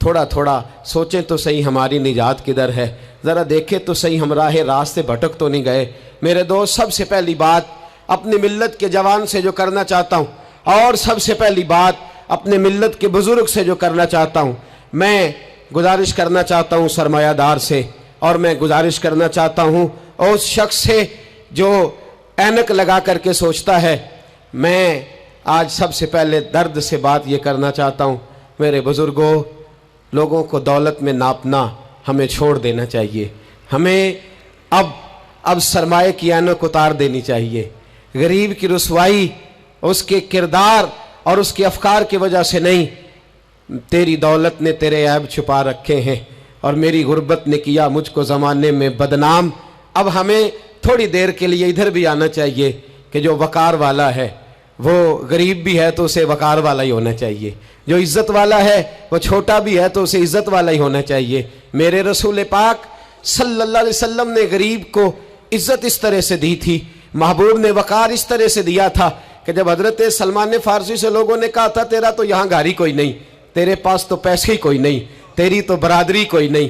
تھوڑا تھوڑا سوچیں تو صحیح ہماری نجات کدھر ہے، ذرا دیکھیں تو صحیح ہم راہ راست سے بھٹک تو نہیں گئے۔ میرے دوست، سب سے پہلی بات اپنی ملت کے جوان سے جو کرنا چاہتا ہوں، اور سب سے پہلی بات اپنے ملت کے بزرگ سے جو کرنا چاہتا ہوں، میں گزارش کرنا چاہتا ہوں سرمایہ دار سے، اور میں گزارش کرنا چاہتا ہوں اس شخص سے جو اینک لگا کر کے سوچتا ہے۔ میں آج سب سے پہلے درد سے بات یہ کرنا چاہتا ہوں، میرے بزرگوں، لوگوں کو دولت میں ناپنا ہمیں چھوڑ دینا چاہیے۔ ہمیں اب سرمایہ کی اینک اتار دینی چاہیے۔ غریب کی رسوائی اس کے کردار اور اس کے افکار کی وجہ سے نہیں، تیری دولت نے تیرے عیب چھپا رکھے ہیں، اور میری غربت نے کیا مجھ کو زمانے میں بدنام۔ اب ہمیں تھوڑی دیر کے لیے ادھر بھی آنا چاہیے کہ جو وقار والا ہے وہ غریب بھی ہے تو اسے وقار والا ہی ہونا چاہیے، جو عزت والا ہے وہ چھوٹا بھی ہے تو اسے عزت والا ہی ہونا چاہیے۔ میرے رسول پاک صلی اللہ علیہ وسلم نے غریب کو عزت اس طرح سے دی تھی، محبوب نے وقار اس طرح سے دیا تھا کہ جب حضرت سلمان فارسی سے لوگوں نے کہا تھا تیرا تو یہاں گھر ہی کوئی نہیں، تیرے پاس تو پیسے ہی کوئی نہیں، تیری تو برادری کوئی نہیں،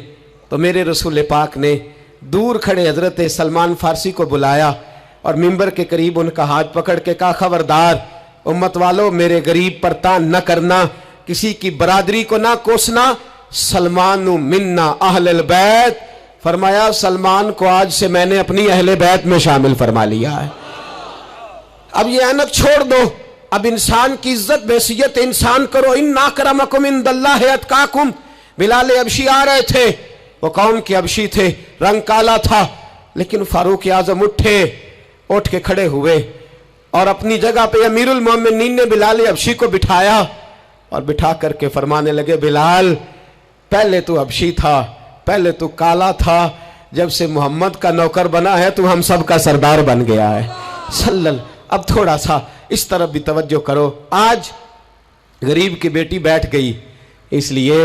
تو میرے رسول پاک نے دور کھڑے حضرت سلمان فارسی کو بلایا اور ممبر کے قریب ان کا ہاتھ پکڑ کے کہا، خبردار امت والو، میرے غریب پر تان نہ کرنا، کسی کی برادری کو نہ کوسنا، سلمان منا اہل البیت، فرمایا سلمان کو آج سے میں نے اپنی اہل بیت میں شامل فرما لیا ہے۔ اب یہ اینک چھوڑ دو، اب انسان کی عزت بحیثیت انسان کرو۔ ان اکرمکم عند اللہ اتقاکم۔ بلال حبشی آ رہے تھے، وہ قوم کے حبشی تھے، رنگ کالا تھا، لیکن فاروق اعظم اٹھ کے کھڑے ہوئے اور اپنی جگہ پہ امیر المومنین نے بلال حبشی کو بٹھایا اور بٹھا کر کے فرمانے لگے، بلال پہلے تو حبشی تھا، پہلے تو کالا تھا، جب سے محمد کا نوکر بنا ہے تو ہم سب کا سردار بن گیا ہے۔ اب تھوڑا سا اس طرف بھی توجہ کرو۔ آج غریب کی بیٹی بیٹھ گئی اس لیے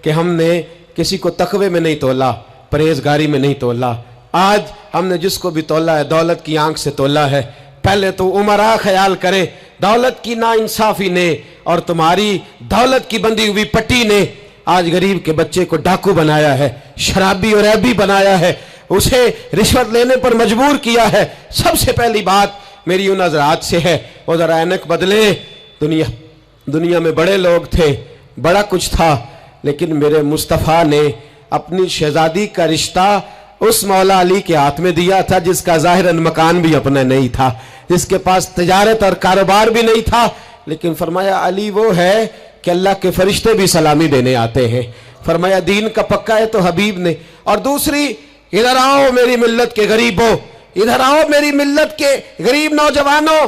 کہ ہم نے کسی کو تقوی میں نہیں تولا، پرہیزگاری میں نہیں تولا۔ آج ہم نے جس کو بھی تولا ہے دولت کی آنکھ سے تولا ہے۔ پہلے تو عمرہ خیال کرے، دولت کی ناانصافی نے اور تمہاری دولت کی بندھی ہوئی پٹی نے آج غریب کے بچے کو ڈاکو بنایا ہے، شرابی اور عیبی بنایا ہے، اسے رشوت لینے پر مجبور کیا ہے۔ سب سے پہلی بات میری ان حضرات سے ہے، وہ ذرا اینک بدلے۔ دنیا میں بڑے لوگ تھے، بڑا کچھ تھا، لیکن میرے مصطفیٰ نے اپنی شہزادی کا رشتہ اس مولا علی کے ہاتھ میں دیا تھا جس کا ظاہراً مکان بھی اپنا نہیں تھا، جس کے پاس تجارت اور کاروبار بھی نہیں تھا، لیکن فرمایا علی وہ ہے کہ اللہ کے فرشتے بھی سلامی دینے آتے ہیں۔ فرمایا دین کا پکا ہے تو حبیب نے۔ اور دوسری، ادھر آؤ میری ملت کے غریبوں، ادھر آؤ میری ملت کے غریب نوجوانوں،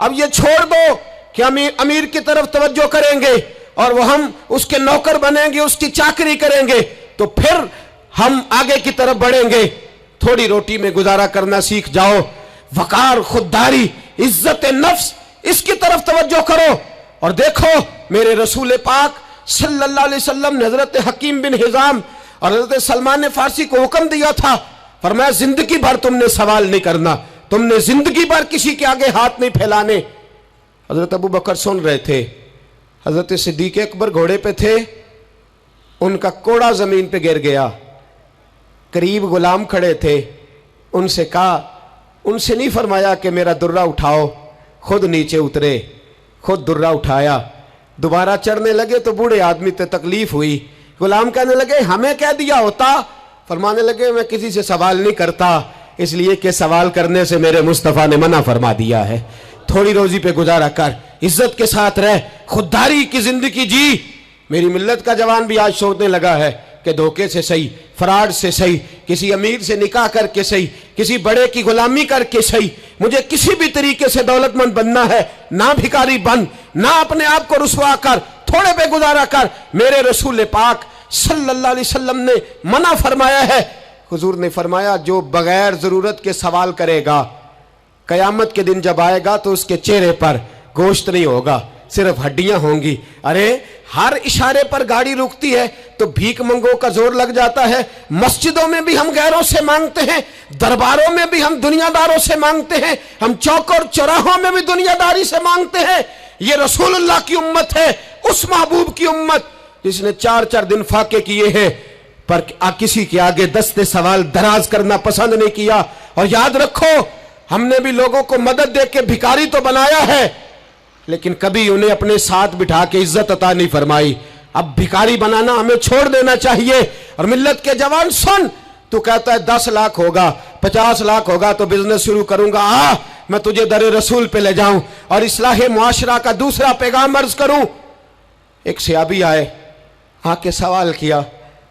اب یہ چھوڑ دو کہ ہم امیر کی طرف توجہ کریں گے اور وہ ہم اس کے نوکر بنیں گے، اس کی چاکری کریں گے تو پھر ہم آگے کی طرف بڑھیں گے۔ تھوڑی روٹی میں گزارا کرنا سیکھ جاؤ، وقار، خودداری، عزت نفس، اس کی طرف توجہ کرو۔ اور دیکھو میرے رسول پاک صلی اللہ علیہ وسلم نے حضرت حکیم بن حزام اور حضرت سلمان فارسی کو حکم دیا تھا، فرمایا زندگی بھر تم نے سوال نہیں کرنا، تم نے زندگی بھر کسی کے آگے ہاتھ نہیں پھیلانے۔ حضرت ابو بکر سن رہے تھے، حضرت صدیق اکبر گھوڑے پہ تھے، ان کا کوڑا زمین پہ گر گیا، قریب غلام کھڑے تھے، ان سے کہا، ان سے نہیں فرمایا کہ میرا درہ اٹھاؤ، خود نیچے اترے، خود درہ اٹھایا، دوبارہ چڑھنے لگے تو بوڑھے آدمی تے تکلیف ہوئی، غلام کہنے لگے ہمیں کہہ دیا ہوتا، فرمانے لگے میں کسی سے سوال نہیں کرتا، اس لیے کہ سوال کرنے سے میرے مصطفیٰ نے منع فرما دیا ہے۔ تھوڑی روزی پہ گزارا کر، عزت کے ساتھ رہ، خودداری کی زندگی جی۔ میری ملت کا جوان بھی آج سوچنے لگا ہے کہ دھوکے سے صحیح، فراڈ سے صحیح، کسی امیر سے نکاح کر کے صحیح، کسی بڑے کی غلامی کر کے صحیح، مجھے کسی بھی طریقے سے دولت مند بننا ہے، نہ بھکاری بن، نہ اپنے آپ کو رسوا کر، تھوڑے پہ گزارا کر۔ میرے رسول پاک صلی اللہ علیہ وسلم نے منع فرمایا ہے۔ حضور نے فرمایا جو بغیر ضرورت کے سوال کرے گا، قیامت کے دن جب آئے گا تو اس کے چہرے پر گوشت نہیں ہوگا، صرف ہڈیاں ہوں گی۔ ارے ہر اشارے پر گاڑی رکتی ہے تو بھیک منگوں کا زور لگ جاتا ہے، مسجدوں میں بھی ہم غیروں سے مانگتے ہیں، درباروں میں بھی ہم دنیا داروں سے مانگتے ہیں، ہم چوک اور چوراہوں میں بھی دنیا داری سے مانگتے ہیں۔ یہ رسول اللہ کی امت ہے، اس محبوب کی امت जिसने 4-4 दिन फाके किए हैं पर किसी के आगे दस्ते सवाल दराज करना पसंद नहीं किया। और याद रखो, हमने भी लोगों को मदद दे के भिखारी तो बनाया है, लेकिन कभी उन्हें अपने साथ बिठा के इज्जत अता नहीं फरमाई। अब भिखारी बनाना हमें छोड़ देना चाहिए। और मिल्लत के जवान सुन, तू कहता है 10 लाख होगा, 50 लाख होगा तो बिजनेस शुरू करूंगा, मैं तुझे दरे रसूल पे ले जाऊं और इस्लाह मुआशरा का दूसरा पैगाम अर्ज करूं। एक सहाबी आए, आके सवाल किया,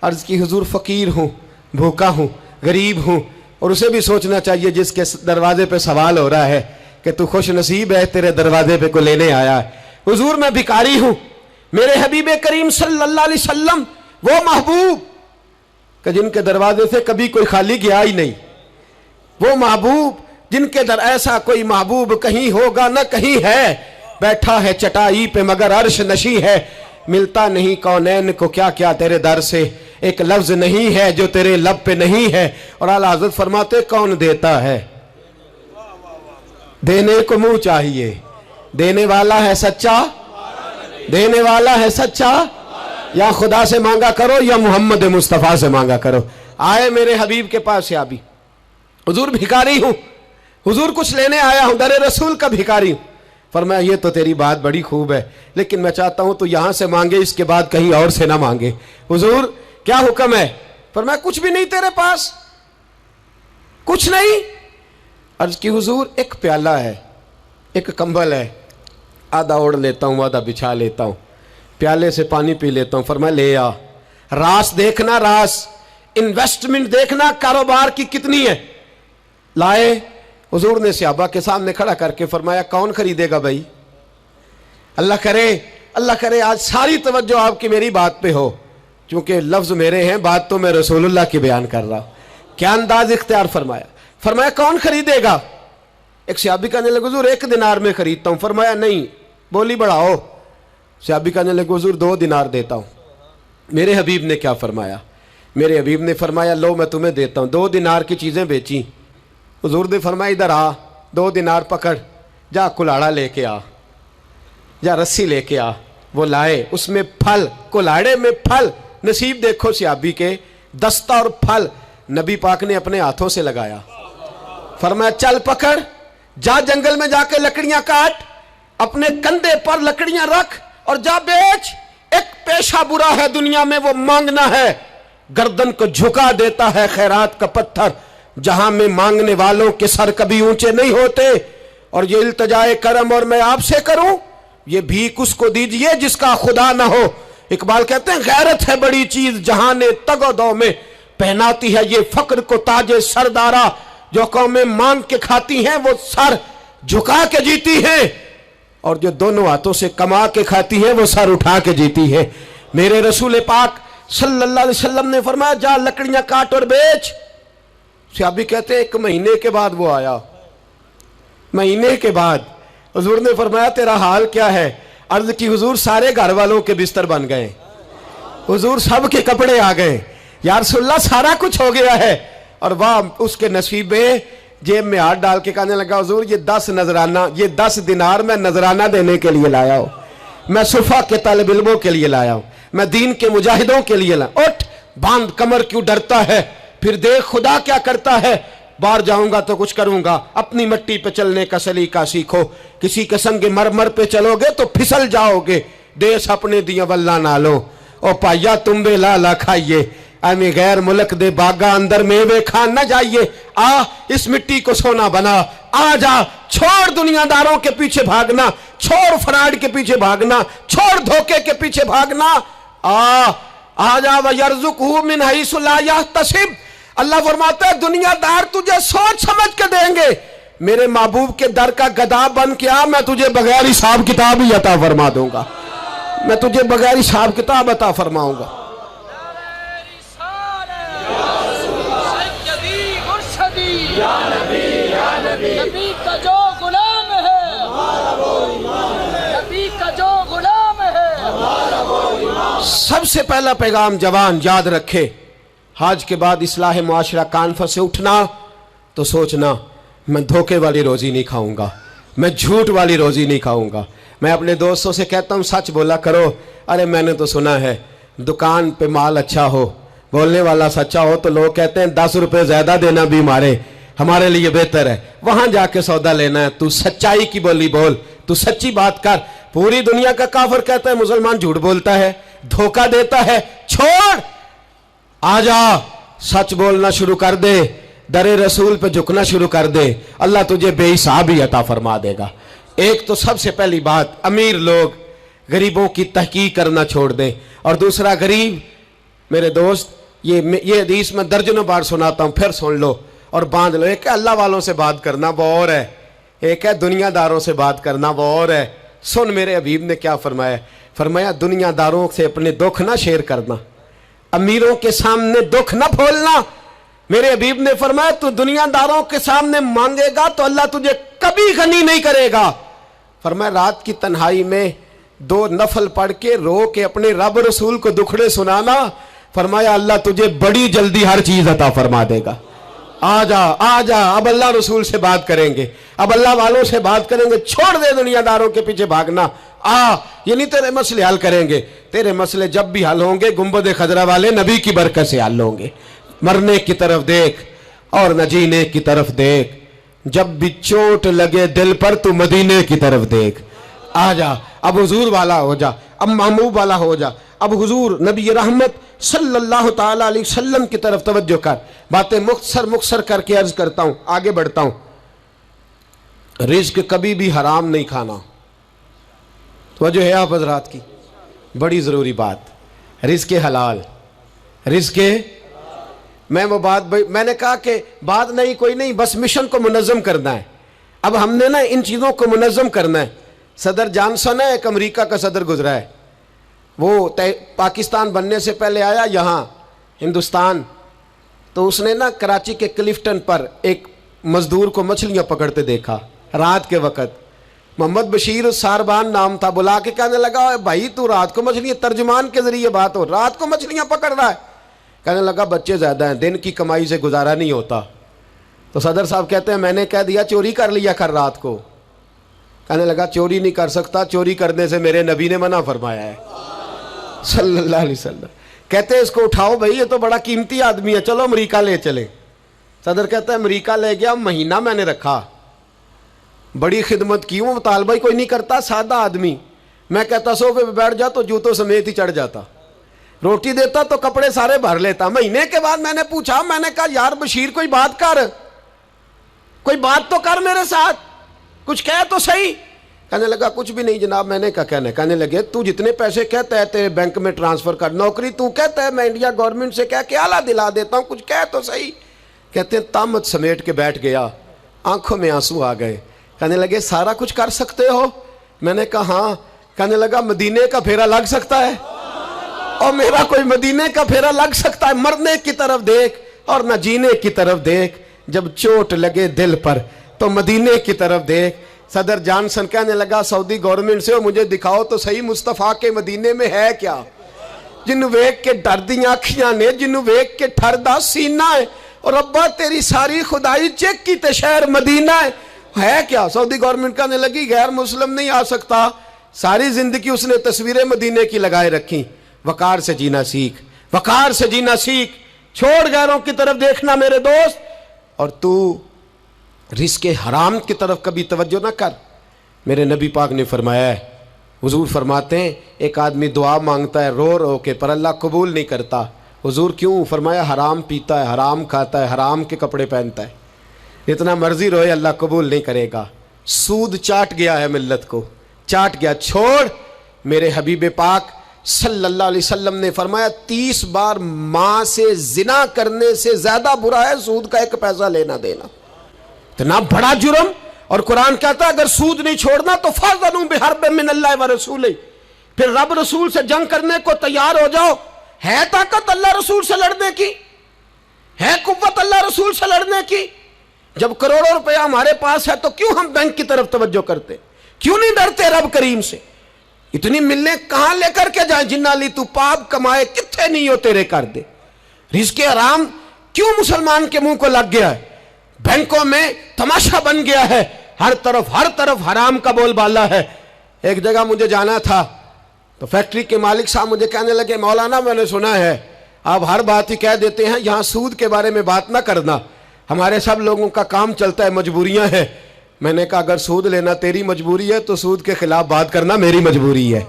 अर्ज की हुजूर फकीर हूं, भूखा हूं, गरीब हूं। और उसे भी सोचना चाहिए जिसके दरवाजे पे सवाल हो रहा है कि तू खुश नसीब है, तेरे दरवाजे पे को लेने आया है। हुजूर मैं भिखारी हूं, मेरे हबीब करीम सल्लल्लाहु अलैहि वसल्लम वो महबूब कि जिनके दरवाजे से कभी कोई खाली गया ही नहीं, वो महबूब जिनके दर ऐसा कोई महबूब कहीं होगा न कहीं है, बैठा है चटाई पे मगर अर्श नशी है, मिलता नहीं कौनैन को क्या क्या तेरे दर से, एक लफ्ज नहीं है जो तेरे लब पे नहीं है। और आला हज़रत फरमाते कौन देता है, देने को मुंह चाहिए, देने वाला है सच्चा, देने वाला है सच्चा, या खुदा से मांगा करो या मोहम्मद मुस्तफ़ा से मांगा करो। आए मेरे हबीब के पास से अभी, हुजूर भिखारी हूं, हुजूर कुछ लेने आया हूं, दरे रसूल का भिखारी हूं। फरमाया ये तो तेरी बात बड़ी खूब है, लेकिन मैं चाहता हूं तो यहां से मांगे, इसके बाद कहीं और से ना मांगे। हुजूर क्या हुक्म है? फरमाया कुछ भी नहीं तेरे पास, कुछ नहीं। अर्ज की हुजूर एक प्याला है, एक कंबल है, आधा ओढ़ लेता हूं, आधा बिछा लेता हूं, प्याले से पानी पी लेता हूं। फरमाया ले आ, रास देखना, रास इन्वेस्टमेंट देखना कारोबार की कितनी है। लाए, हुजूर ने सहाबा के सामने खड़ा करके फरमाया कौन खरीदेगा भाई? अल्लाह करे आज सारी तवज्जो आपकी मेरी बात पे हो, क्योंकि लफ्ज मेरे हैं, बात तो मैं रसूलुल्लाह की बयान कर रहा हूं। क्या अंदाज इख्तियार फरमाया? फरमाया कौन खरीदेगा? एक सहाबी कहने लगे हुजूर 1 दिनार में खरीदता हूं। फरमाया नहीं, बोली बढ़ाओ। सहाबी कहने लगे हुजूर 2 दिनार देता हूं। मेरे हबीब ने क्या फरमाया? मेरे हबीब ने फरमाया लो मैं तुम्हें देता हूं। 2 दिनार की चीजें बेची। हुजूर ने फरमाया इधर आ, 2 दिनार पकड़, जा कुल्हाड़ा लेके आ, जा रस्सी लेके आ। वो लाए, उसमें फल, कुल्हाड़े में फल। नसीब देखो सहाबी के, दस्ता और फल नबी पाक ने अपने हाथों से लगाया। फरमाया चल पकड़, जा जंगल में जाके लकड़ियां काट, अपने कंधे पर लकड़ियां रख और जा बेच। एक पेशा बुरा है दुनिया में, वो मांगना है। गर्दन को झुका देता है खैरात का पत्थर, जहां में मांगने वालों के सर कभी ऊंचे नहीं होते। और ये इल्तजाए करम और मैं आपसे करूं, ये भीख उसको दीजिए जिसका खुदा ना हो। इकबाल कहते हैं गैरत है बड़ी चीज जहां ने तगोदो में पहनाती है ये फक्र को ताजे सरदारा। जो कौमें मांग के खाती हैं वो सर झुका के जीती हैं, और जो दोनों हाथों से कमा के खाती है वो सर उठा के जीती है। मेरे रसूल पाक सल्लल्लाहु अलैहि वसल्लम ने फरमाया जा लकड़ियां काट और बेच। सहाबी कहते हैं 1 महीने के बाद वो आया। महीने के बाद हुजूर ने फरमाया तेरा हाल क्या है? अर्ज की हुजूर सारे घर वालों के बिस्तर बन गए, हुजूर सब के कपड़े आ गए, या रसूलल्लाह सारा कुछ हो गया है। और वाह उसके नसीब में, जेब में हाथ डाल के कहने लगा हुजूर ये 10 नजराना, ये 10 दिनार मैं नजराना देने के लिए लाया हूं, मैं सुफा के तालिब इल्मों के लिए लाया हूं, मैं दीन के मुजाहिदों के लिए लाया। उठ बांध, कमर क्यों डरता है? फिर देख खुदा क्या करता है। बाहर जाऊंगा तो कुछ करूंगा, अपनी मिट्टी पे चलने का सलीका सीखो, किसी के संग मरमर पे चलोगे तो फिसल जाओगे। देश अपने दिया वल्ला ना लो, ओ पाइया तुम बे लाला खाइए, आमी गैर मुल्क दे बागा अंदर मेवे खान ना जाइए। आ इस मिट्टी को सोना बना, आ जा, छोड़ दुनियादारों के पीछे भागना, छोड़ फराड के पीछे भागना, छोड़ धोखे के पीछे भागना। आ जा वयरज़ुक़हु मिन हैसु ला यहतसिब। अल्लाह फरमाता है दुनियादार तुझे सोच समझ के देंगे, मेरे महबूब के दर का गदा बन के आ, मैं तुझे बगैर हिसाब किताब ही अता फरमा दूंगा, मैं तुझे बगैर हिसाब किताब अता फरमाऊंगा। नबी का जो गुलाम है, नबी का जो गुलाम है। सबसे पहला पैगाम जवान याद रखे, हाज के बाद इस्लाह मुआशरा कॉन्फ्रेंस से उठना तो सोचना मैं धोखे वाली रोजी नहीं खाऊंगा, मैं झूठ वाली रोजी नहीं खाऊंगा। मैं अपने दोस्तों से कहता हूं सच बोला करो। अरे मैंने तो सुना है दुकान पे माल अच्छा हो, बोलने वाला सच्चा हो, तो लोग कहते हैं 10 रुपए ज्यादा देना भी हमारे लिए बेहतर है, वहां जाके सौदा लेना है। तू सच्चाई की बोली बोल, तू सच्ची बात कर। पूरी दुनिया का काफिर कहता है मुसलमान झूठ बोलता है, धोखा देता है, छोड़, आजा, सच बोलना शुरू कर दे, दरे रसूल पे झुकना शुरू कर दे, अल्लाह तुझे बेहिसाब ही अता फरमा देगा। एक तो सबसे पहली बात, अमीर लोग गरीबों की तहकीक करना छोड़ दें। और दूसरा, गरीब मेरे दोस्त, ये हदीस में दर्जनों बार सुनाता हूं, फिर सुन लो और बांध लो। एक है अल्लाह वालों से बात करना, वो और है, एक है दुनियादारों से बात करना, वो और है। सुन मेरे हबीब ने क्या फरमाया, फरमाया दुनियादारों से अपने दुख ना शेयर करना, अमीरों के सामने दुख ना खोलना। मेरे हबीब ने फरमाया तू दुनियादारों के सामने मांगेगा तो अल्लाह तुझे कभी गनी नहीं करेगा। फरमाया रात की तन्हाई में 2 नफल पढ़ के रो के अपने रब रसूल को दुखड़े सुनाना, फरमाया अल्लाह तुझे बड़ी जल्दी हर चीज अता फरमा देगा। आजा आजा, अब अल्लाह रसूल से बात करेंगे, अब अल्लाह वालों से बात करेंगे, छोड़ दे दुनियादारों के पीछे भागना। ये नहीं तेरे मसले हल करेंगे, तेरे मसले जब भी हल होंगे गुंबद खजरा वाले नबी की बरकत से हल होंगे। मरने की तरफ देख और न जीने की तरफ देख, जब भी चोट लगे दिल पर तू मदीने की तरफ देख। आजा, अब हुजूर वाला हो जा, अब महबूब वाला हो जा, अब हुजूर नबी रहमत सल्लल्लाहु ताला अलैहि वसल्लम की तरफ तवज्जो कर। बातें मुख्तसर करके अर्ज करता हूं, आगे बढ़ता हूं। रिज्क कभी भी हराम नहीं खाना, तवज्जो है आप हजरात की, बड़ी जरूरी बात। रिज्क हलाल, रिज्क, मैं वो बात मैंने कहा कि बात नहीं कोई नहीं, बस मिशन को मुनज़्ज़म करना है। अब हमने ना इन चीज़ों को मुनज़्ज़म करना है। सदर जॉनसन है, एक अमेरिका का सदर गुजरा है, वो पाकिस्तान बनने से पहले आया यहाँ हिंदुस्तान, तो उसने ना कराची के क्लिफ्टन पर एक मजदूर को मछलियाँ पकड़ते देखा रात के वक़्त। मोहम्मद बशीर सारबान नाम था, बुला के कहने लगा भाई तू रात को मछलियाँ, तर्जुमान के ज़रिए बात हो, रात को मछलियाँ पकड़ रहा है। कहने लगा बच्चे ज़्यादा हैं, दिन की कमाई से गुजारा नहीं होता। तो सदर साहब कहते हैं मैंने कह दिया चोरी कर लिया कर रात को। कहने लगा चोरी नहीं कर सकता, चोरी करने से मेरे नबी ने मना फरमाया है सल्लल्लाहु अलैहि वसल्लम। कहते हैं इसको उठाओ भाई, ये तो बड़ा कीमती आदमी है, चलो अमेरिका ले चले। सदर कहता है अमेरिका ले गया, महीना मैंने रखा, बड़ी खिदमत की, वो मुतालबा ही कोई नहीं करता, सादा आदमी। मैं कहता सोफे पे बैठ जा तो जूतों समेत ही चढ़ जाता, रोटी देता तो कपड़े सारे भर लेता। महीने के बाद मैंने पूछा, मैंने कहा यार बशीर कोई बात कर, कोई बात तो कर मेरे साथ, कुछ कह तो सही। कहने लगा कुछ भी नहीं जनाब, मैंने क्या कहना। कहने लगे तू जितने पैसे कहता है तेरे बैंक में ट्रांसफर कर, नौकरी तू कहता है मैं इंडिया गवर्नमेंट से कह के आला दिला देता हूँ, कुछ कह तो सही। कहते हैं तामत समेट के बैठ गया, आंखों में आंसू आ गए। कहने लगे सारा कुछ कर सकते हो? मैंने कहा हाँ। कहने लगा मदीने का फेरा लग सकता है? और मेरा कोई मदीने का फेरा लग सकता है? मरने की तरफ देख और न जीने की तरफ देख, जब चोट लगे दिल पर तो मदीने की तरफ देख। सदर जॉनसन कहने लगा सऊदी गवर्नमेंट से मुझे दिखाओ तो सही मुस्तफ़ा के मदीने में है क्या, जिन्हों वेख के डर दी अखियां ने, जिन्हों वेख के ठरदा सीना है, और अब्बा तेरी सारी खुदाई चेक की ते शहर मदीना है क्या। सऊदी गवर्नमेंट कहने लगी गैर मुस्लिम नहीं आ सकता। सारी जिंदगी उसने तस्वीरें मदीने की लगाए रखी। वकार से जीना सीख, वकार से जीना सीख, छोड़ गैरों की तरफ देखना मेरे दोस्त, और तू रिस्के हराम की तरफ कभी तवज्जो ना कर। मेरे नबी पाक ने फरमाया है, हुजूर फरमाते हैं एक आदमी दुआ मांगता है रो रो के, पर अल्लाह कबूल नहीं करता। हुजूर क्यों? फरमाया हराम पीता है, हराम खाता है, हराम के कपड़े पहनता है, इतना मर्जी रोए अल्लाह कबूल नहीं करेगा। सूद चाट गया है मिल्लत को, चाट गया। छोड़। मेरे हबीब पाक सल्लल्लाहु अलैहि वसल्लम ने फरमाया 30 बार माँ से जिना करने से ज्यादा बुरा है सूद का 1 पैसा लेना देना, इतना बड़ा जुर्म। और कुरान कहता है अगर सूद नहीं छोड़ना तो फज़नु बिहर्बिन मिनल्लाहि व रसूलिही, फिर रब रसूल से जंग करने को तैयार हो जाओ। है ताकत अल्लाह रसूल से लड़ने की, है कुव्वत अल्लाह रसूल से लड़ने की। जब करोड़ों रुपया हमारे पास है तो क्यों हम बैंक की तरफ तवज्जो करते, क्यों नहीं डरते रब करीम से? इतनी मिलने कहां लेकर के जाए? जिन्ना ली तू पाप कमाए कितने नहीं हो तेरे कर दे। रिज़्क़े हराम क्यों मुसलमान के मुंह को लग गया है? बैंकों में तमाशा बन गया है, हर तरफ हराम का बोलबाला है। एक जगह मुझे जाना था तो फैक्ट्री के मालिक साहब मुझे कहने लगे, मौलाना मैंने सुना है आप हर बात ही कह देते हैं, यहाँ सूद के बारे में बात ना करना, हमारे सब लोगों का काम चलता है, मजबूरियां हैं। मैंने कहा अगर सूद लेना तेरी मजबूरी है तो सूद के खिलाफ बात करना मेरी मजबूरी है।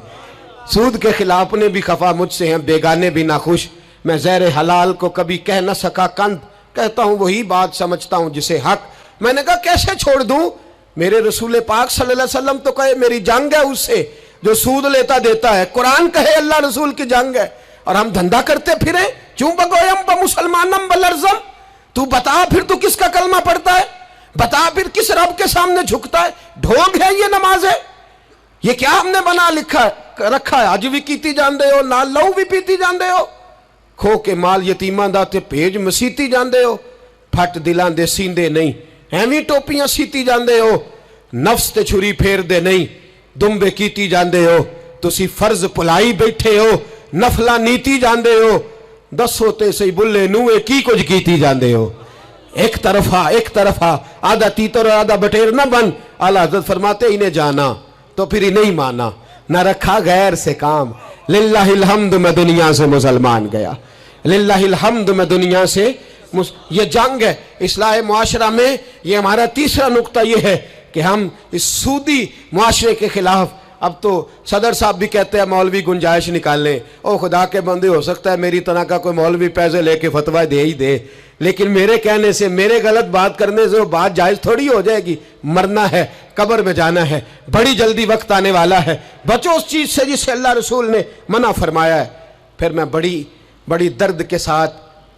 सूद के खिलाफ अपने भी खफा मुझसे हैं, बेगाने भी नाखुश। मैं ज़हर हलाल को कभी कह न सका कंद, कहता हूँ वही बात समझता हूँ जिसे हक। मैंने कहा कैसे छोड़ दूँ, मेरे रसूल पाक सल्लल्लाहु अलैहि वसल्लम तो कहे मेरी जंग है उससे जो सूद लेता देता है, कुरान कहे अल्लाह रसूल की जंग है, और हम धंधा करते फिरे। क्यों बगोयम ब मुसलमानम बलरजम, तू बता फिर तू किसका कलमा पढ़ता है, बता फिर किस रब के सामने झुकता है। ढोंग है ये नमाज है, ये क्या हमने बना रखा है। अज भी कीती जाते हो, नाल लहू भी पीती जाते हो, खो के माल यतीमां दा ते भेज मसीती जाते हो, फट दिलां दे सींदे नहीं, एवं टोपियां सीती जाते हो, नफ्स ते छुरी फेरदे नहीं, दुंबे कीती जाते हो, तुसी फर्ज भुलाई बैठे हो, नफला नीती जाते हो, दसो ते सही बुल्ले नूए की कुछ कीती जाते हो। एक तरफा आधा तीतर और आधा बटेर न बन। आला हज़रत फरमाते इन्हें जाना तो फिर इन्हें ही माना, न रखा गैर से काम। लिल्लाहिल हम्द मैं दुनिया से मुसलमान गया, लिल्लाहिल हम्द मैं दुनिया से ये जंग है इस्लाह मुआशरा में। ये हमारा तीसरा नुक्ता ये है कि हम इस सूदी मुआशरे के खिलाफ, अब तो सदर साहब भी कहते हैं मौलवी गुंजाइश निकाल लें। ओ खुदा के बंदे, हो सकता है मेरी तरह का कोई मौलवी पैसे लेके फतवा दे ही दे, लेकिन मेरे कहने से, मेरे गलत बात करने से वो बात जायज़ थोड़ी हो जाएगी। मरना है, कब्र में जाना है, बड़ी जल्दी वक्त आने वाला है, बचो उस चीज़ से जिससे अल्लाह रसूल ने मना फरमाया है। फिर मैं बड़ी दर्द के साथ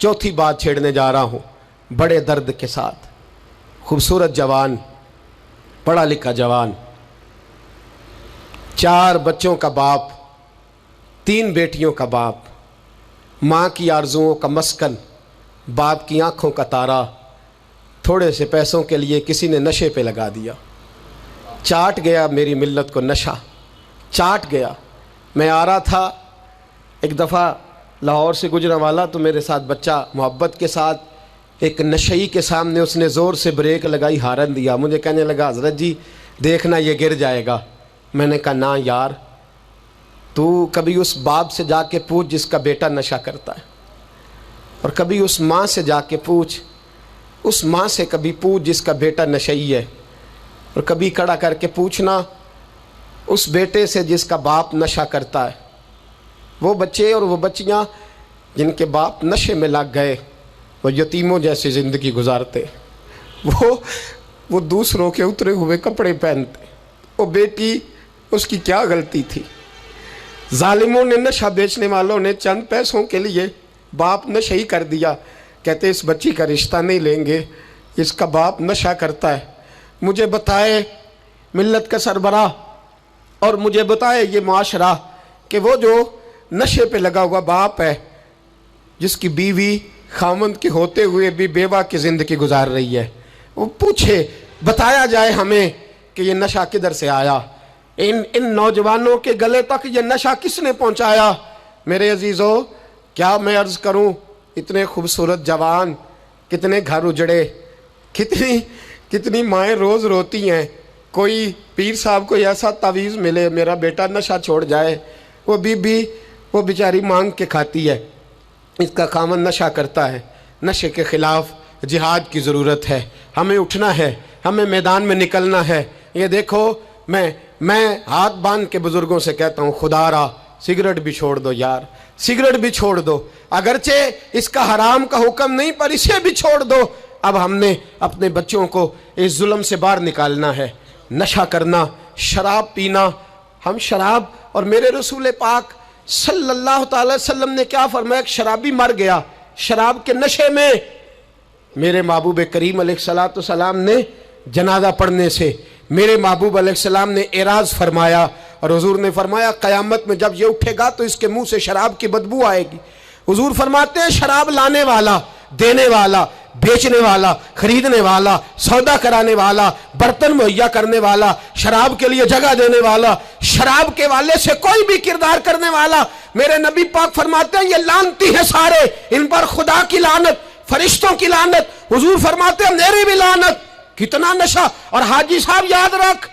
चौथी बात छेड़ने जा रहा हूँ, बड़े दर्द के साथ। खूबसूरत जवान, पढ़ा लिखा जवान, 4 बच्चों का बाप, 3 बेटियों का बाप, माँ की आरजुओं का मस्कन, बाप की आंखों का तारा, थोड़े से पैसों के लिए किसी ने नशे पे लगा दिया। चाट गया मेरी मिल्लत को नशा, चाट गया। मैं आ रहा था एक दफ़ा लाहौर से गुजरने वाला, तो मेरे साथ बच्चा मोहब्बत के साथ एक नशई के सामने उसने ज़ोर से ब्रेक लगाई, हारन दिया। मुझे कहने लगा हज़रत जी देखना ये गिर जाएगा। मैंने कहा ना यार, तू कभी उस बाप से जाके पूछ जिसका बेटा नशा करता है, और कभी उस माँ से जाके पूछ, उस माँ से कभी पूछ जिसका बेटा नशई है, और कभी खड़ा करके पूछना उस बेटे से जिसका बाप नशा करता है। वो बच्चे और वो बच्चियाँ जिनके बाप नशे में लग गए, वो यतीमों जैसी ज़िंदगी गुजारते, वो दूसरों के उतरे हुए कपड़े पहनते। वो बेटी, उसकी क्या गलती थी? जालिमों ने, नशा बेचने वालों ने चंद पैसों के लिए बाप नशा कर दिया। कहते इस बच्ची का रिश्ता नहीं लेंगे, इसका बाप नशा करता है। मुझे बताए मिल्लत का सरबराह, और मुझे बताए ये माशरा कि वो जो नशे पे लगा हुआ बाप है, जिसकी बीवी खामंद के होते हुए भी बेवा की ज़िंदगी गुजार रही है, वो पूछे, बताया जाए हमें कि ये नशा किधर से आया, इन नौजवानों के गले तक ये नशा किसने पहुंचाया। मेरे अजीज़ों, क्या मैं अर्ज़ करूं, इतने खूबसूरत जवान, कितने घर उजड़े, कितनी माएँ रोज़ रोती हैं। कोई पीर साहब को ऐसा तावीज़ मिले मेरा बेटा नशा छोड़ जाए, वो बीबी वो बेचारी मांग के खाती है, इसका खामन नशा करता है। नशे के ख़िलाफ़ जिहाद की ज़रूरत है, हमें उठना है, हमें मैदान में निकलना है। ये देखो, मैं हाथ बांध के बुज़ुर्गों से कहता हूँ, खुदारा सिगरेट भी छोड़ दो यार, सिगरेट भी छोड़ दो, अगरचे इसका हराम का हुक्म नहीं पर इसे भी छोड़ दो। अब हमने अपने बच्चों को इस जुल्म से बाहर निकालना है। नशा करना, शराब पीना, हम शराब, और मेरे रसूल पाक सल्लल्लाहु अलैहि वसल्लम ने क्या फरमाया, शराबी मर गया शराब के नशे में। मेरे महबूब करीम अलैहिस्सलाम ने जनाजा पढ़ने से मेरे महबूब अलैहिस्सलाम ने एराज फरमाया, और हुजूर ने फरमाया क़यामत में जब ये उठेगा तो इसके मुंह से शराब की बदबू आएगी। हुजूर फरमाते हैं शराब लाने वाला, देने वाला, बेचने वाला, खरीदने वाला, सौदा कराने वाला, बर्तन मुहैया करने वाला, शराब के लिए जगह देने वाला, शराब के वाले से कोई भी किरदार करने वाला, मेरे नबी पाक फरमाते हैं ये लानती है सारे, इन पर खुदा की लानत, फरिश्तों की लानत, हुजूर फरमाते हैं मेरी भी लानत। कितना नशा। और हाजी साहब याद रख,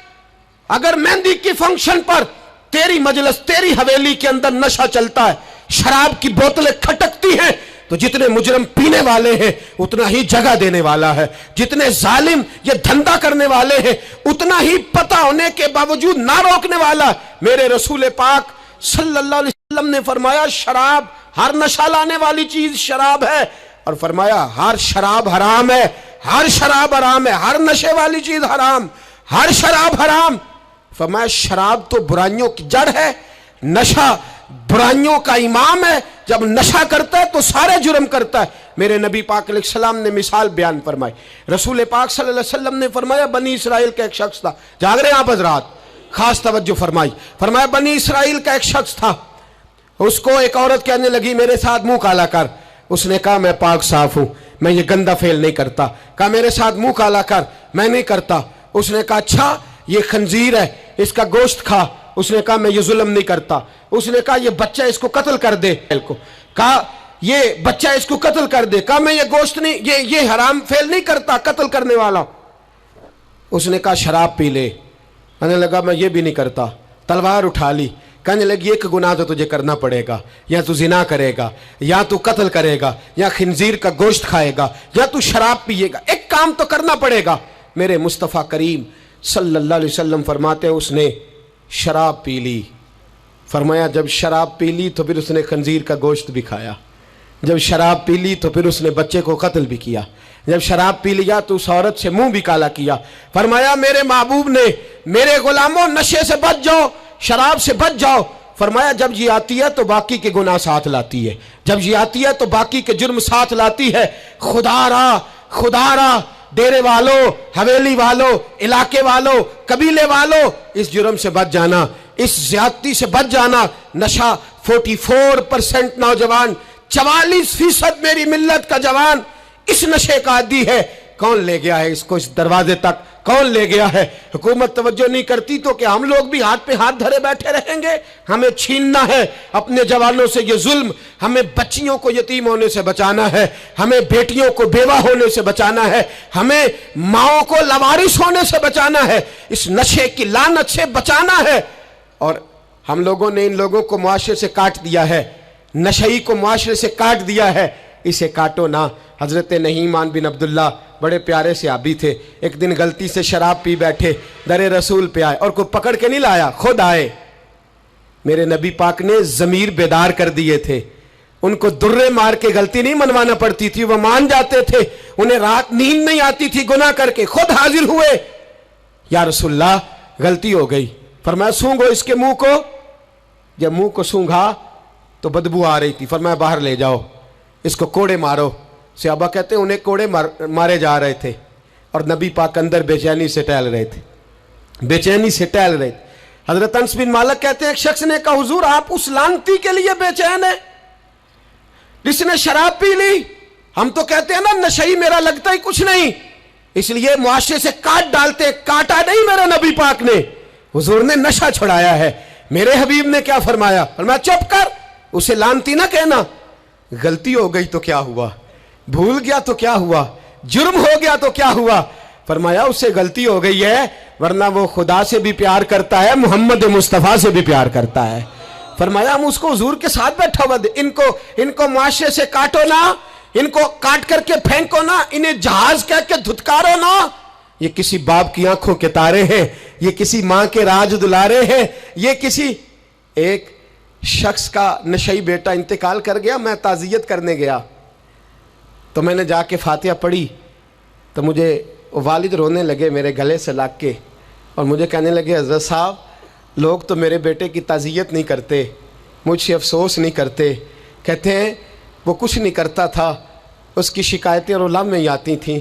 अगर मेहंदी की फंक्शन पर तेरी मजलिस, तेरी हवेली के अंदर नशा चलता है, शराब की बोतलें खटकती हैं, तो जितने मुजरम पीने वाले हैं उतना ही जगह देने वाला है, जितने जालिम ये धंधा करने वाले हैं उतना ही पता होने के बावजूद ना रोकने वाला। मेरे रसूल पाक सल्लल्लाहु अलैहि वसल्लम ने फरमाया शराब, हर नशा लाने वाली चीज शराब है, और फरमाया हर शराब हराम है, हर शराब हराम है, हर नशे वाली चीज हराम, हर शराब हराम। फरमाया शराब तो बुराइयों की जड़ है, नशा बुराइयों का इमाम है, जब नशा करता है तो सारे जुर्म करता है। मेरे नबी पाक अलैहिस्सलाम ने मिसाल बयान फरमाई। रसूल पाक सल्लल्लाहु अलैहि वसल्लम ने फरमाया बनी इसराइल का एक शख्स था, जाग रहे हैं आप हजरात, खास तवज्जो फरमाई। फरमाया बनी इसराइल का एक शख्स था, उसको एक औरत कहने लगी मेरे साथ मुंह काला कर। उसने कहा मैं पाक साफ हूं, मैं ये गंदा फेल नहीं करता। कहा मेरे साथ मुंह काला कर, मैं नहीं करता। उसने कहा अच्छा ये खंजीर है, इसका गोश्त खा। उसने कहा मैं ये जुल्म नहीं करता। उसने कहा ये बच्चा इसको कत्ल कर दे। कहा ये बच्चा इसको कत्ल कर दे। कहा मैं ये गोश्त नहीं, ये हराम फेल नहीं करता, कत्ल करने वाला। उसने कहा शराब पी ले। कहने लगा मैं ये भी नहीं करता। तलवार उठा ली, कहने लगी एक गुनाह तो तुझे करना पड़ेगा, या तू जिना करेगा, या तू कत्ल करेगा, या खिंजीर का गोश्त खाएगा, या तू शराब पिएगा, एक काम तो करना पड़ेगा। मेरे मुस्तफ़ा करीम सल्लल्लाहु अलैहि वसल्लम फरमाते हैं उसने शराब पी ली। फरमाया जब शराब पी ली तो फिर उसने खंजीर का गोश्त भी खाया, जब शराब पी ली तो फिर उसने बच्चे को कत्ल भी किया, जब शराब पी लिया तो उस औरत से मुंह भी काला किया। फरमाया मेरे महबूब ने मेरे गुलामों नशे से बच जाओ, शराब से बच जाओ। फरमाया जब ये आती है तो बाकी के गुनाह साथ लाती है, जब ये आती है तो बाकी के जुर्म साथ लाती है। खुदारा डेरे वालों, हवेली वालों, इलाके वालों, कबीले वालों, इस जुर्म से बच जाना, इस ज्यादती से बच जाना। नशा 44% नौजवान, 44% मेरी मिल्लत का जवान इस नशे का आदी है। कौन ले गया है इसको इस दरवाजे तक, कौन ले गया है? हुकूमत तवज्जो नहीं करती तो क्या हम लोग भी हाथ पे हाथ धरे बैठे रहेंगे? हमें छीनना है अपने जवानों से ये जुल्म, हमें बच्चियों को यतीम होने से बचाना है, हमें बेटियों को बेवा होने से बचाना है, हमें माओं को लवारिस होने से बचाना है, इस नशे की लानत से बचाना है। और हम लोगों ने इन लोगों को मुआशरे से काट दिया है, नशई को मुआशरे से काट दिया है, इसे काटो ना। हजरत नहीमान बिन अब्दुल्ला बड़े प्यारे सहाबी थे, एक दिन गलती से शराब पी बैठे, दरे रसूल पे आए और कोई पकड़ के नहीं लाया, खुद आए। मेरे नबी पाक ने जमीर बेदार कर दिए थे, उनको दुर्रे मार के गलती नहीं मनवाना पड़ती थी, वो मान जाते थे। उन्हें रात नींद नहीं आती थी गुनाह करके, खुद हाजिर हुए, या रसूलल्लाह गलती हो गई। फरमाया सूंघो इसके मुंह को। जब मुंह को सूंघा तो बदबू आ रही थी, फरमाया बाहर ले जाओ, इसको कोड़े मारो। सहाबा कहते हैं उन्हें कोड़े मारे जा रहे थे और नबी पाक अंदर बेचैनी से टहल रहे थे, बेचैनी से टहल रहे थे। हजरत अनस बिन मालिक कहते हैं एक शख्स ने कहा हुजूर आप उस लानती के लिए बेचैन है जिसने शराब पी ली? हम तो कहते हैं ना नशई मेरा लगता ही कुछ नहीं, इसलिए मुआशरे से काट डालते, काटा नहीं मेरे नबी पाक ने, हुजूर ने नशा छुड़ाया है। मेरे हबीब ने क्या फरमाया? फरमाया चुप कर, उसे लानती ना कहना। गलती हो गई तो क्या हुआ, भूल गया तो क्या हुआ, जुर्म हो गया तो क्या हुआ? फरमाया उससे गलती हो गई है, वरना वो खुदा से भी प्यार करता है, मोहम्मद मुस्तफ़ा से भी प्यार करता है। फरमाया हम उसको हुजूर के साथ बैठा हुआ दे, इनको मुआशरे से काटो ना, इनको काट करके फेंको ना, इन्हें जहाज कह के धुतकारो ना। ये किसी बाप की आंखों के तारे हैं, ये किसी मां के राज दुलारे हैं, ये किसी एक शख्स का नशई बेटा इंतकाल कर गया, मैं ताज़ियत करने गया तो मैंने जाके फातिहा पढ़ी तो मुझे वालिद रोने लगे मेरे गले से लाग के, और मुझे कहने लगे हज़रत साहब लोग तो मेरे बेटे की ताज़ियत नहीं करते, मुझसे अफसोस नहीं करते, कहते हैं वो कुछ नहीं करता था, उसकी शिकायतें रोला में ही आती थीं,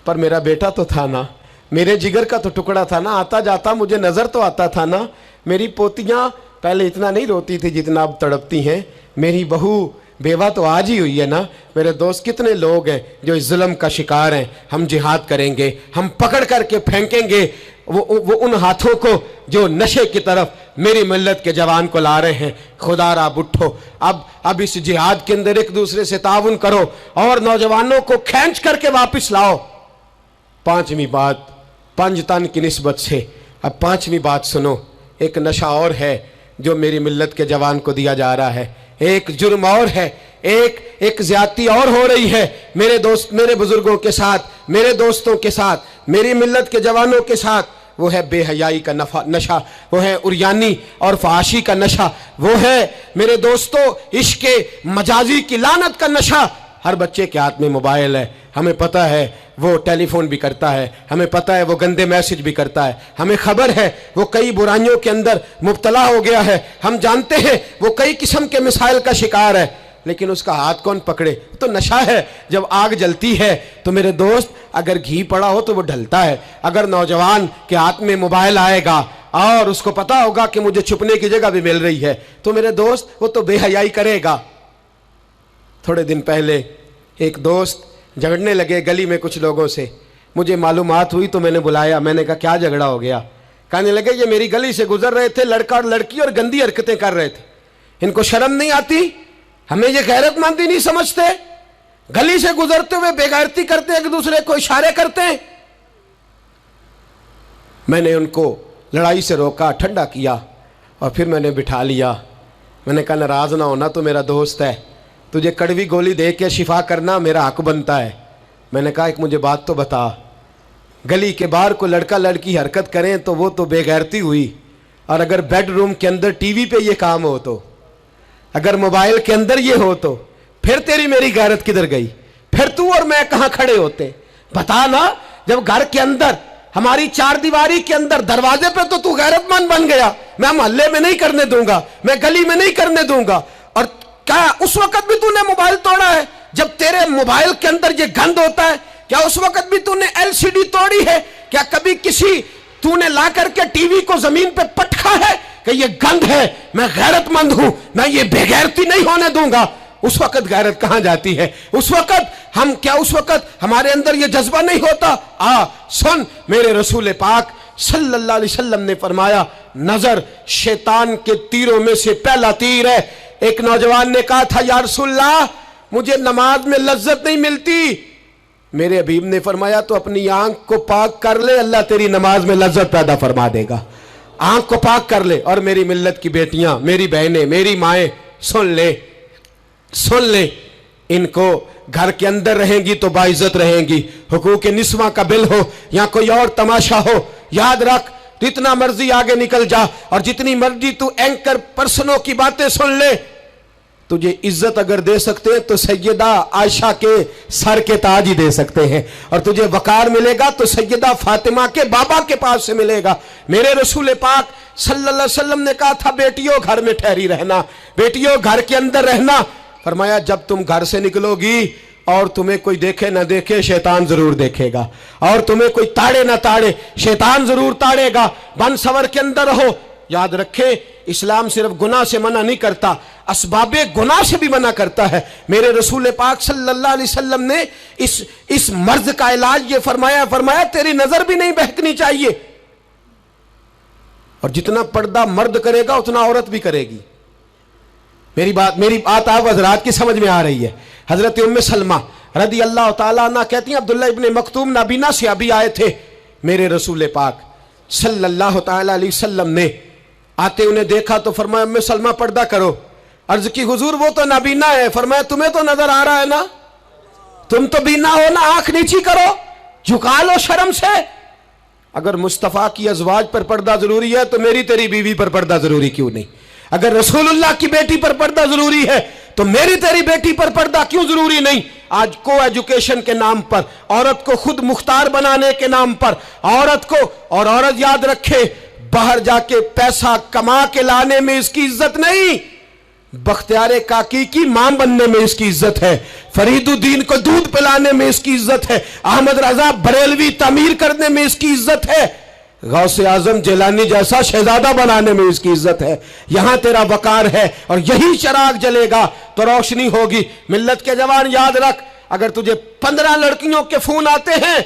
पर मेरा बेटा तो था ना, मेरे जिगर का तो टुकड़ा था ना, आता जाता मुझे नज़र तो आता था ना। मेरी पोतियाँ पहले इतना नहीं रोती थी जितना अब तड़पती हैं, मेरी बहू बेवा तो आज ही हुई है ना। मेरे दोस्त कितने लोग हैं जो इस जुल्म का शिकार हैं, हम जिहाद करेंगे, हम पकड़ करके फेंकेंगे वो उन हाथों को जो नशे की तरफ मेरी मिल्लत के जवान को ला रहे हैं। खुदा रा उठो, अब इस जिहाद के अंदर एक दूसरे से ताउन करो और नौजवानों को खींच करके वापस लाओ। पांचवी बात पंजतन की निस्बत से, अब पांचवी बात सुनो, एक नशा और है جو میری ملت کے جوان کو دیا جا رہا ہے۔ ایک جرم اور ہے، ایک زیادتی اور ہو رہی ہے میرے دوست، میرے بزرگوں کے ساتھ، میرے دوستوں کے ساتھ، میری ملت کے جوانوں کے ساتھ۔ وہ ہے بے حیائی کا نشہ، وہ ہے عریانی اور فحاشی کا نشہ، وہ ہے میرے دوستو عشق مجازی کی لعنت کا نشہ۔ ہر بچے کے ہاتھ میں موبائل ہے، ہمیں پتہ ہے وہ ٹیلی فون بھی کرتا ہے، ہمیں پتہ ہے وہ گندے میسج بھی کرتا ہے، ہمیں خبر ہے وہ کئی برائیوں کے اندر مبتلا ہو گیا ہے، ہم جانتے ہیں وہ کئی قسم کے مسائل کا شکار ہے، لیکن اس کا ہاتھ کون پکڑے؟ تو نشہ ہے۔ جب آگ جلتی ہے تو میرے دوست اگر گھی پڑا ہو تو وہ ڈھلتا ہے۔ اگر نوجوان کے ہاتھ میں موبائل آئے گا اور اس کو پتا ہوگا کہ مجھے چھپنے کی جگہ بھی مل رہی ہے تو میرے دوست وہ تو بے حیائی کرے گا۔ تھوڑے دن پہلے ایک دوست جھگڑنے لگے گلی میں کچھ لوگوں سے، مجھے معلومات ہوئی تو میں نے بلایا، میں نے کہا کیا جھگڑا ہو گیا؟ کہنے لگے یہ میری گلی سے گزر رہے تھے لڑکا اور لڑکی اور گندی حرکتیں کر رہے تھے، ان کو شرم نہیں آتی؟ ہمیں یہ غیرت مندی نہیں سمجھتے؟ گلی سے گزرتے ہوئے بے غیرتی کرتے ایک دوسرے کو اشارے کرتے ہیں۔ میں نے ان کو لڑائی سے روکا، ٹھنڈا کیا اور پھر میں نے بٹھا لیا۔ میں نے کہا ناراض نہ ہونا، تو میرا دوست ہے، تجھے کڑوی گولی دے کے شفا کرنا میرا حق بنتا ہے۔ میں نے کہا ایک مجھے بات تو بتا، گلی کے باہر کو لڑکا لڑکی حرکت کریں تو وہ تو بے غیرتی ہوئی، اور اگر بیڈ روم کے اندر ٹی وی پہ یہ کام ہو تو، اگر موبائل کے اندر یہ ہو تو پھر تیری میری غیرت کدھر گئی؟ پھر تو اور میں کہاں کھڑے ہوتے؟ بتا نا، جب گھر کے اندر ہماری چار دیواری کے اندر دروازے پہ تو غیرت مند بن گیا، میں محلے میں نہیں کرنے دوں گا، میں گلی میں نہیں کرنے دوں گا، اور کیا اس وقت بھی تو نے موبائل توڑا ہے جب تیرے موبائل کے اندر یہ گند ہوتا ہے؟ کیا اس وقت بھی تو نے ایل سی ڈی توڑی ہے؟ کیا کبھی کسی تو نے لا کر کے ٹی وی کو زمین پہ پٹکا ہے کہ یہ گند ہے، میں غیرت مند ہوں، میں یہ بے غیرتی نہیں ہونے دوں گا؟ اس وقت غیرت کہاں جاتی ہے؟ اس وقت ہمارے اندر یہ جذبہ نہیں ہوتا؟ سن، میرے رسول پاک صلی اللہ علیہ وسلم نے فرمایا نظر شیطان کے تیروں میں سے پہلا تیر ہے۔ ایک نوجوان نے کہا تھا یا رسول اللہ مجھے نماز میں لذت نہیں ملتی، میرے حبیب نے فرمایا تو اپنی آنکھ کو پاک کر لے، اللہ تیری نماز میں لذت پیدا فرما دے گا۔ آنکھ کو پاک کر لے۔ اور میری ملت کی بیٹیاں، میری بہنیں، میری مائیں، سن لے، ان کو گھر کے اندر رہیں گی تو باعزت رہیں گی۔ حقوق نسواں کا بل ہو یا کوئی اور تماشا ہو، یاد رکھ جتنا مرضی آگے نکل جا اور جتنی مرضی تو اینکر پرسنوں کی باتیں سن لے، تجھے عزت اگر دے سکتے ہیں تو سیدہ عائشہ کے سر کے تاج ہی دے سکتے ہیں، اور تجھے وقار ملے گا تو سیدہ فاطمہ کے بابا کے پاس سے ملے گا۔ میرے رسول پاک صلی اللہ علیہ وسلم نے کہا تھا بیٹیوں گھر میں ٹھہری رہنا، بیٹیوں گھر کے اندر رہنا۔ فرمایا جب تم گھر سے نکلو گی اور تمہیں کوئی دیکھے نہ دیکھے شیطان ضرور دیکھے گا، اور تمہیں کوئی تاڑے نہ تاڑے شیطان ضرور تاڑے گا۔ بن سور کے اندر رہو۔ یاد رکھیں اسلام صرف گناہ سے منع نہیں کرتا، اسباب گناہ سے بھی منع کرتا ہے۔ میرے رسول پاک صلی اللہ علیہ وسلم نے اس مرض کا علاج یہ فرمایا تیری نظر بھی نہیں بہکنی چاہیے، اور جتنا پردہ مرد کرے گا اتنا عورت بھی کرے گی۔ میری بات آپ حضرات کی سمجھ میں آ رہی ہے؟ حضرت ام سلمہ رضی اللہ تعالیٰ عنہ کہتی ہیں عبداللہ ابن مکتوم نابینا سے ابھی آئے تھے، میرے رسول پاک صلی اللہ تعالیٰ علیہ وسلم نے آتے انہیں دیکھا تو فرمایا ام سلمہ پردہ کرو۔ عرض کی حضور وہ تو نابینا ہے۔ فرمایا تمہیں تو نظر آ رہا ہے نا، تم تو بینا ہو نا، آنکھ نیچی کرو، جھکا لو شرم سے۔ اگر مصطفیٰ کی ازواج پر پردہ ضروری ہے تو میری تیری بیوی پر پردہ ضروری کیوں نہیں؟ اگر رسول اللہ کی بیٹی پر پردہ ضروری ہے تو میری تیری بیٹی پر پردہ کیوں ضروری نہیں؟ آج کو ایجوکیشن کے نام پر، عورت کو خود مختار بنانے کے نام پر عورت کو، اور عورت یاد رکھے باہر جا کے پیسہ کما کے لانے میں اس کی عزت نہیں، بختیار کاکی کی ماں بننے میں اس کی عزت ہے، فرید الدین کو دودھ پلانے میں اس کی عزت ہے، احمد رضا بریلوی تعمیر کرنے میں اس کی عزت ہے، غوث اعظم جیلانی جیسا شہزادہ بنانے میں اس کی عزت ہے۔ یہاں تیرا وقار ہے اور یہی چراغ جلے گا تو روشنی ہوگی۔ ملت کے جوان یاد رکھ، اگر تجھے 15 لڑکیوں کے فون آتے ہیں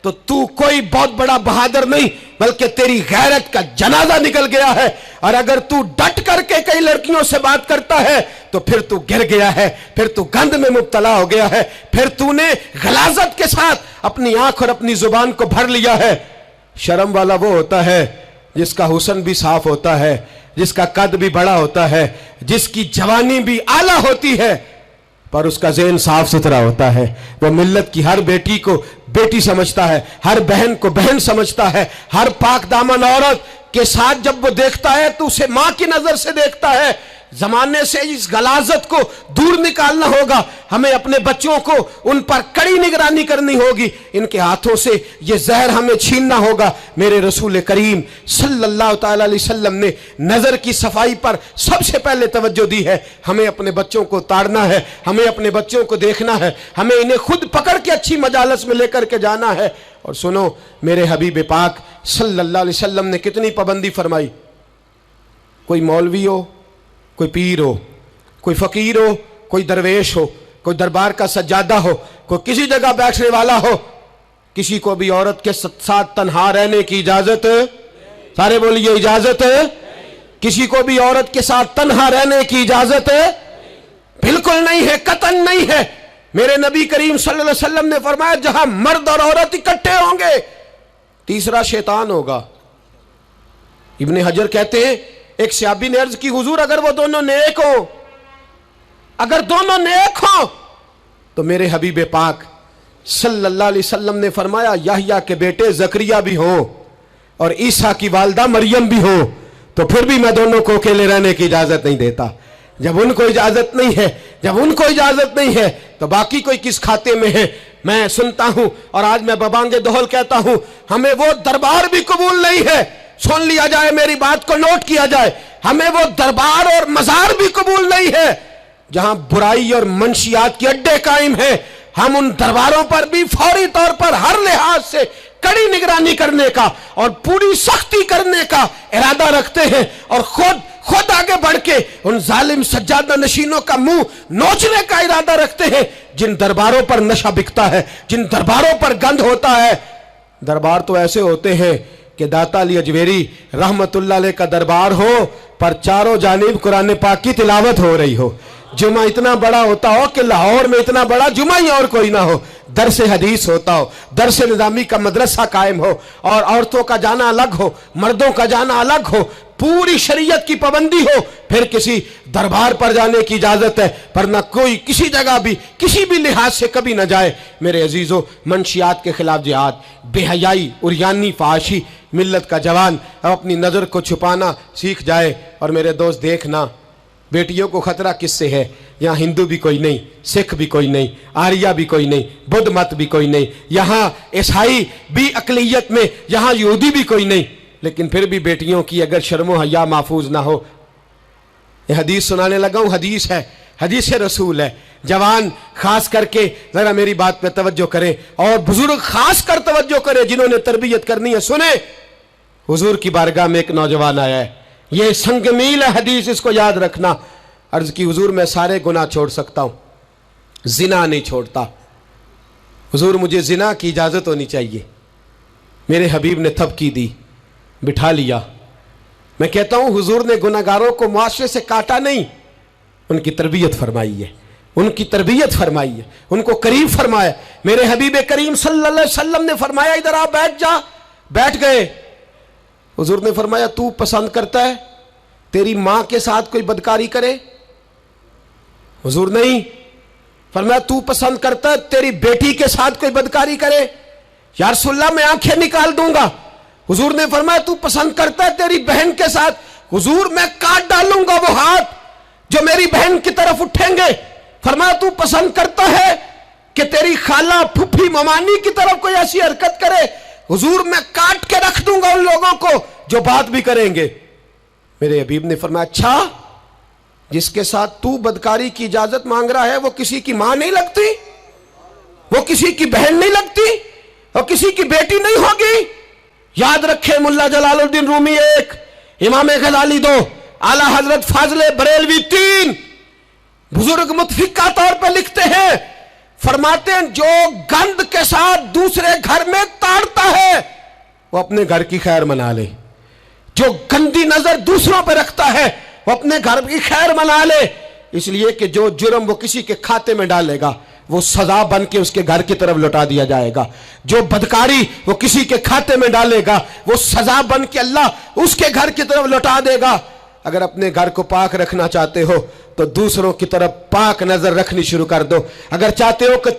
تو کوئی بہت بڑا بہادر نہیں، بلکہ تیری غیرت کا جنازہ نکل گیا ہے، اور اگر تو ڈٹ کر کے کئی لڑکیوں سے بات کرتا ہے تو پھر تو گر گیا ہے، پھر تو گند میں مبتلا ہو گیا ہے، پھر تو نے غلاظت کے ساتھ اپنی آنکھ اور اپنی زبان کو بھر لیا ہے۔ شرم والا وہ ہوتا ہے جس کا حسن بھی صاف ہوتا ہے جس کا قد بھی بڑا ہوتا ہے, جس کی جوانی بھی اعلیٰ ہوتی ہے, پر اس کا ذہن صاف ستھرا ہوتا ہے. وہ ملت کی ہر بیٹی کو بیٹی سمجھتا ہے, ہر بہن کو بہن سمجھتا ہے. ہر پاک دامن عورت کے ساتھ جب وہ دیکھتا ہے تو اسے ماں کی نظر سے دیکھتا ہے. زمانے سے اس غلاظت کو دور نکالنا ہوگا. ہمیں اپنے بچوں کو ان پر کڑی نگرانی کرنی ہوگی. ان کے ہاتھوں سے یہ زہر ہمیں چھیننا ہوگا. میرے رسول کریم صلی اللہ تعالی علیہ وسلم نے نظر کی صفائی پر سب سے پہلے توجہ دی ہے. ہمیں اپنے بچوں کو تاڑنا ہے, ہمیں اپنے بچوں کو دیکھنا ہے, ہمیں انہیں خود پکڑ کے اچھی مجالس میں لے کر کے جانا ہے. اور سنو, میرے حبیب پاک صلی اللہ علیہ وسلم نے کتنی پابندی فرمائی. کوئی مولوی ہو, کوئی پیر ہو, کوئی فقیر ہو, کوئی درویش ہو, کوئی دربار کا سجادہ ہو, کوئی کسی جگہ بیٹھنے والا ہو, کسی کو بھی عورت کے ساتھ تنہا رہنے کی اجازت, سارے بولیے اجازت, کسی کو بھی عورت کے ساتھ تنہا رہنے کی اجازت بالکل نہیں ہے, قطعاً نہیں ہے. میرے نبی کریم صلی اللہ علیہ وسلم نے فرمایا جہاں مرد اور عورت اکٹھے ہوں گے تیسرا شیطان ہوگا. ابن حجر کہتے ہیں ایک صحابی نے عرض کی حضور اگر وہ دونوں نیک ہوں, اگر دونوں نیک ہوں تو میرے حبیب پاک صلی اللہ علیہ وسلم نے فرمایا یحییٰ کے بیٹے زکریا بھی ہوں اور عیسیٰ کی والدہ مریم بھی ہوں تو پھر بھی میں دونوں کو اکیلے رہنے کی اجازت نہیں دیتا. جب ان کو اجازت نہیں ہے, جب ان کو اجازت نہیں ہے تو باقی کوئی کس کھاتے میں ہے. میں سنتا ہوں اور آج میں ببانگ دہل کہتا ہوں ہمیں وہ دربار بھی قبول نہیں ہے. سن لیا جائے, میری بات کو نوٹ کیا جائے, ہمیں وہ دربار اور مزار بھی قبول نہیں ہے جہاں برائی اور منشیات کے اڈے قائم ہیں. ہم ان درباروں پر بھی فوری طور پر ہر لحاظ سے کڑی نگرانی کرنے کا اور پوری سختی کرنے کا ارادہ رکھتے ہیں اور خود آگے بڑھ کے ان ظالم سجادہ نشینوں کا منہ نوچنے کا ارادہ رکھتے ہیں جن درباروں پر نشہ بکتا ہے, جن درباروں پر گند ہوتا ہے. دربار تو ایسے ہوتے ہیں کہ داتا علی اجویری رحمت اللہ علیہ کا دربار ہو پر چاروں جانب قرآن پاک کی تلاوت ہو رہی ہو. جمعہ اتنا بڑا ہوتا ہو کہ لاہور میں اتنا بڑا جمعہ ہی اور کوئی نہ ہو, درس حدیث ہوتا ہو, درس نظامی کا مدرسہ قائم ہو اور عورتوں کا جانا الگ ہو, مردوں کا جانا الگ ہو, پوری شریعت کی پابندی ہو, پھر کسی دربار پر جانے کی اجازت ہے, پر نہ کوئی کسی جگہ بھی کسی بھی لحاظ سے کبھی نہ جائے. میرے عزیزو, منشیات کے خلاف جہاد, بے حیائی, عریانی, فحاشی, ملت کا جوان اب اپنی نظر کو چھپانا سیکھ جائے. اور میرے دوست دیکھنا, بیٹیوں کو خطرہ کس سے ہے؟ یہاں ہندو بھی کوئی نہیں, سکھ بھی کوئی نہیں, آریہ بھی کوئی نہیں, بدھ مت بھی کوئی نہیں, یہاں عیسائی بھی اقلیت میں, یہاں یہودی بھی کوئی نہیں, لیکن پھر بھی بیٹیوں کی اگر شرم و حیا محفوظ نہ ہو. یہ حدیث سنانے لگا ہوں, حدیث ہے, حدیث رسول ہے. جوان خاص کر کے ذرا میری بات پہ توجہ کریں اور بزرگ خاص کر توجہ کریں جنہوں نے تربیت کرنی ہے. سنیں, حضور کی بارگاہ میں ایک نوجوان آیا ہے, یہ سنگ میل ہے حدیث, اس کو یاد رکھنا. عرض کی حضور میں سارے گناہ چھوڑ سکتا ہوں, زنا نہیں چھوڑتا. حضور مجھے زنا کی اجازت ہونی چاہیے. میرے حبیب نے تھپکی دی, بٹھا لیا. میں کہتا ہوں حضور نے گناہگاروں کو معاشرے سے کاٹا نہیں, ان کی تربیت فرمائی ہے, ان کی تربیت فرمائی ہے, ان کو قریب فرمایا. میرے حبیب کریم صلی اللہ علیہ وسلم نے فرمایا ادھر آ بیٹھ جا. بیٹھ گئے. حضور نے فرمایا تو پسند کرتا ہے تیری ماں کے ساتھ کوئی بدکاری کرے؟ حضور نہیں. فرمایا تو پسند کرتا ہے تیری بیٹی کے ساتھ کوئی بدکاری کرے؟ یا رسول اللہ میں آنکھیں نکال دوں گا. حضور نے فرمایا تو پسند کرتا ہے تیری بہن کے ساتھ؟ حضور میں کاٹ ڈالوں گا وہ ہاتھ جو میری بہن کی طرف اٹھیں گے. فرمایا تو پسند کرتا ہے کہ تیری خالہ, پھپھی, ممانی کی طرف کوئی ایسی حرکت کرے؟ حضور میں کاٹ کے رکھ دوں گا ان لوگوں کو جو بات بھی کریں گے. میرے حبیب نے فرمایا اچھا, جس کے ساتھ تو بدکاری کی اجازت مانگ رہا ہے وہ کسی کی ماں نہیں لگتی, وہ کسی کی بہن نہیں لگتی, اور کسی کی بیٹی نہیں ہوگی؟ یاد رکھے, ملا جلال الدین رومی 1, امام غزالی 2, اعلیٰ حضرت فاضل بریلوی 3, بزرگ متفقہ طور پہ لکھتے ہیں, فرماتے ہیں جو گند کے ساتھ دوسرے گھر میں تاڑتا ہے وہ اپنے گھر کی خیر منا لے. جو گندی نظر دوسروں پہ رکھتا ہے وہ اپنے گھر کی خیر منا لے. اس لیے کہ جو جرم وہ کسی کے کھاتے میں ڈالے گا وہ سزا بن کے اس کے گھر کی طرف لوٹا دیا جائے گا. جو بدکاری وہ کسی کے کھاتے میں ڈالے گا وہ سزا بن کے اللہ اس کے گھر کی طرف لوٹا دے گا. اگر اپنے گھر کو پاک رکھنا چاہتے ہو تو دوسروں کی طرف پاک نظر رکھنی شروع کر دو. اگر چاہتے ہو کہ